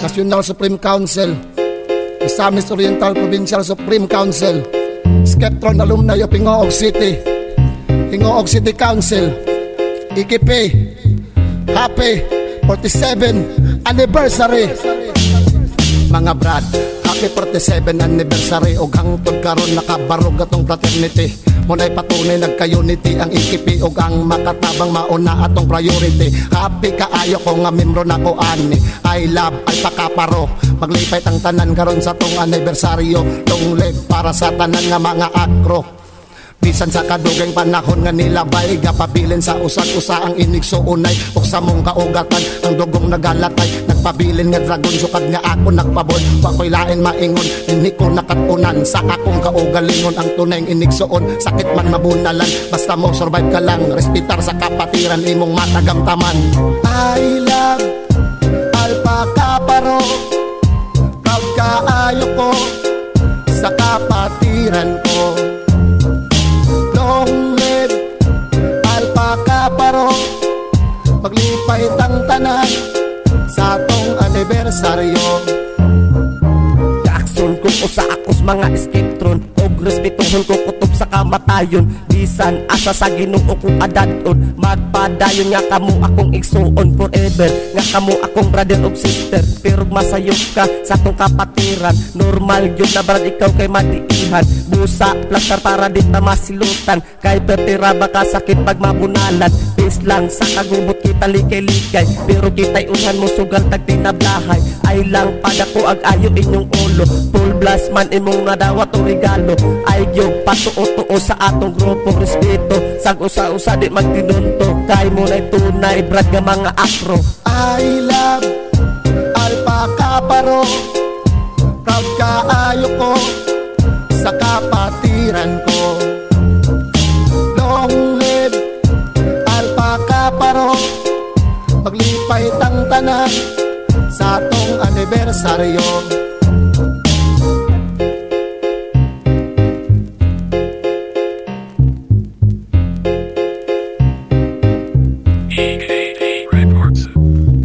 National Supreme Council, Misamis Oriental Provincial Supreme Council, Skeptron Alumni of Hingoog City, Hingoog City Council, IKP, happy 47 anniversary. Mga brad, happy 47 anniversary. Og hangtod karon nakabarog atong fraternity. Munay patunay nagka-unity ang IKP og ang makatabang mauna atong priority. Happy kaayo ko nga membro na ko ani. I love Alpaca Paro. Maglipay tang tanan karon sa tong anibersaryo. Long live para sa tanan nga mga akro. Bisan sa kadugay panahon nga nilabay, gapabilin sa usag-usa ang inigsuunay. O sa mong kaugatan ang dugong nagalatay. Nagpabilin nga dragon sukad nga ako nagpabol. Wako'y lain maingon, hindi ko nakatunan. Sa akong kaugalingon ang tunay inigsuon. Sakit man mabunalan, basta mo survive ka lang. Respitar sa kapatiran, imong matagamtaman. I love Alpaca Paro. Proud kaayo ko sa kapatiran ko. Long live Alpaca Paro. Maglipay tang tanan sa atong anibersaryo. Kaakson ko sa akos mga skeptron. Og respetuhon ko kutob sa kamatayon. Bisan asa sa Ginoo ko adadon. Magpadayon nga kamo akong igsuon forever. Nga kamo akong brother og sister. Pero masayop ka sa atong kapatiran. Normal yun na brad ikaw kay matiihan. Busa plaster para di ta masilutan. Kay pertira baka sakit pag mabunalan. Peace lang sa kagubot kita likay-likay. Pero kita'y unhan mo sugal tag tinablahay. Ay lang pada ko ag ayo inyong ulo. Full blast man imong nadawat o regalo. Ay gyud patuo-tuo sa atong grupo respeto. Sag usa-usa di magtinunto. Kay mo na'y tunay brad nga mga akro. I love Alpaca Paro. Proud kaayo ko sa kapatiran ko. Long live Alpaca Paro. Maglipay tang tanan sa atong anibersaryo.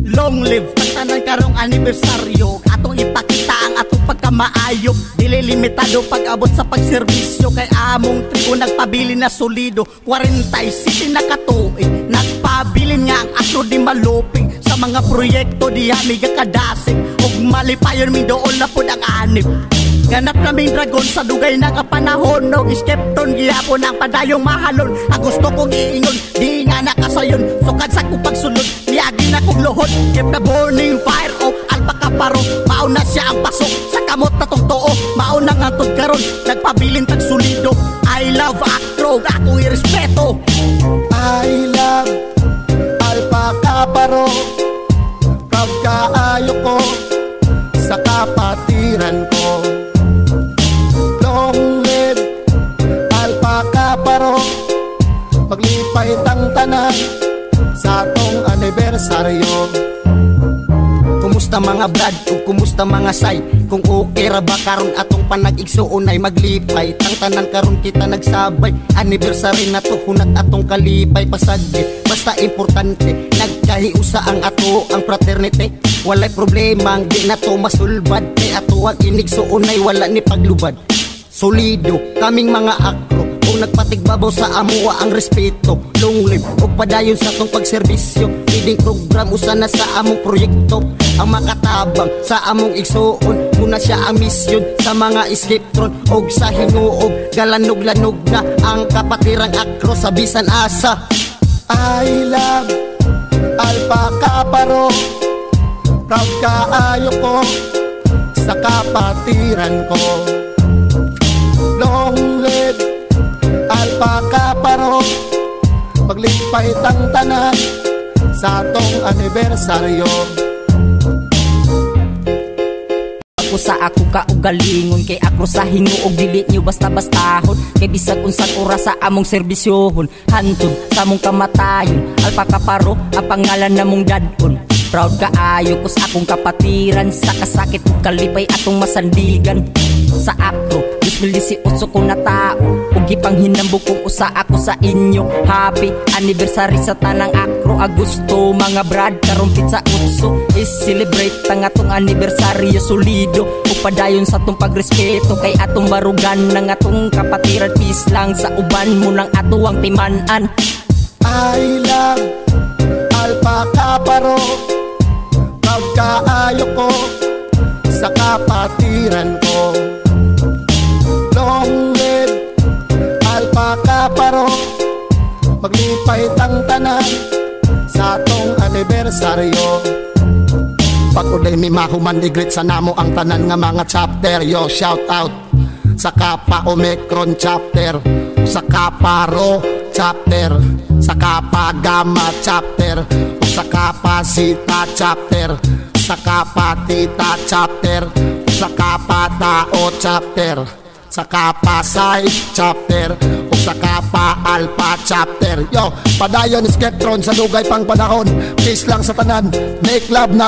Long live tanan karong anibersaryo. Atong ipakita ang atong pagkamaayo. Dili limitado pag-abot sa pagserbisyo. Kay among tribo nagpabilin na solido. 47 na katuig. Nagpabilin nga ang akro di malupig. Sa mga proyekto di hamiga kadasig. Og malipayon mi doon na po ang anib. Ganap naming dragon sa dugay na kapanahon. Og skepton gihapon ang padayong mahalon. Ang gusto kong iingon, di nga nakasayon. Sukad sa kupag sulod, niyagi na kong lohod. Keep the burning fire of Alpaca Paro. Mauna siya ang pasok sa kamot na tong too. Mauna nga tod karon, nagpabilin tag solido. I love akro, akong irespeto. I love Alpaca Paro. Proud kaayo ko sa kapatiran ko. Long live Alpaca Paro. Maglipay tang tanan sa atong anibersaryo. Kumusta mga brad, kung kumusta mga say. Kung okay ra ba karon atong panag-igsuon ay maglipay. Tang tanan karon kita nagsabay. Anniversary na to hunat atong kalipay pasagdi. Basta importante nagkahiusa ang ato ang fraternity. Walay problema ang di na to masulbad. Kay ato ang inigsuon ay wala ni paglubad. Solido kaming mga akro. Kung nagpatigbabaw sa amuwa ang respeto. Long live o padayon sa tong pagserbisyo. Leading program usa na sa among proyekto. Ang makatabang sa among igsuon. Muna siya ang misyon sa mga skeptron. Og sa hinuog galanog-lanog na ang kapatirang akro sa bisan asa. I love Alpaca Paro. Proud kaayo ko sa kapatiran ko. Long live Alpaca Paro. Maglipay tang tanan sa atong anibersaryo. Ako sa ako kaugalingon. Kay ako sa hinuog dili nyo basta-bastahon. Kay bisag unsan oras sa among serbisyohon. Hantod sa among kamatayon. Alpaca Paro ang pangalan namong dadon. Proud kaayo ko sa akong kapatiran, sa kasakit ug kalipay atong masandigan. Sa akro 2018 ko na tao, ug gipanghinambog kong usa ako sa inyo. Happy anniversary sa tanang akro Agosto, mga brad karon pizza utso. Is-celebrate ang atong anibersaryo solido, ug padayon sa atong pagrespeto kay atong barugan ng atong kapatiran. Peace lang sa uban mo ng ato ang timan-an. I love Alpaca Paro, proud kaayo ko sa kapatiran ko. Long live Alpaca Paro, maglipay tang tanan sa atong anibersaryo. Pag-uday mi mahumandigrit sa namo ang tanan nga mga chapter. Yo, shout out sa Kappa Omicron chapter, sa Kappa Rho chapter, sa Kappa Gamma chapter, sa Kappa Zeta chapter, sa Kappa Theta chapter, sa Kappa Tao chapter, sa Kappa Psi chapter, o sa Kappa Alpha chapter. Yo, padayon Skeptron sa dugay pang panahon. Peace lang sa tanan, make love na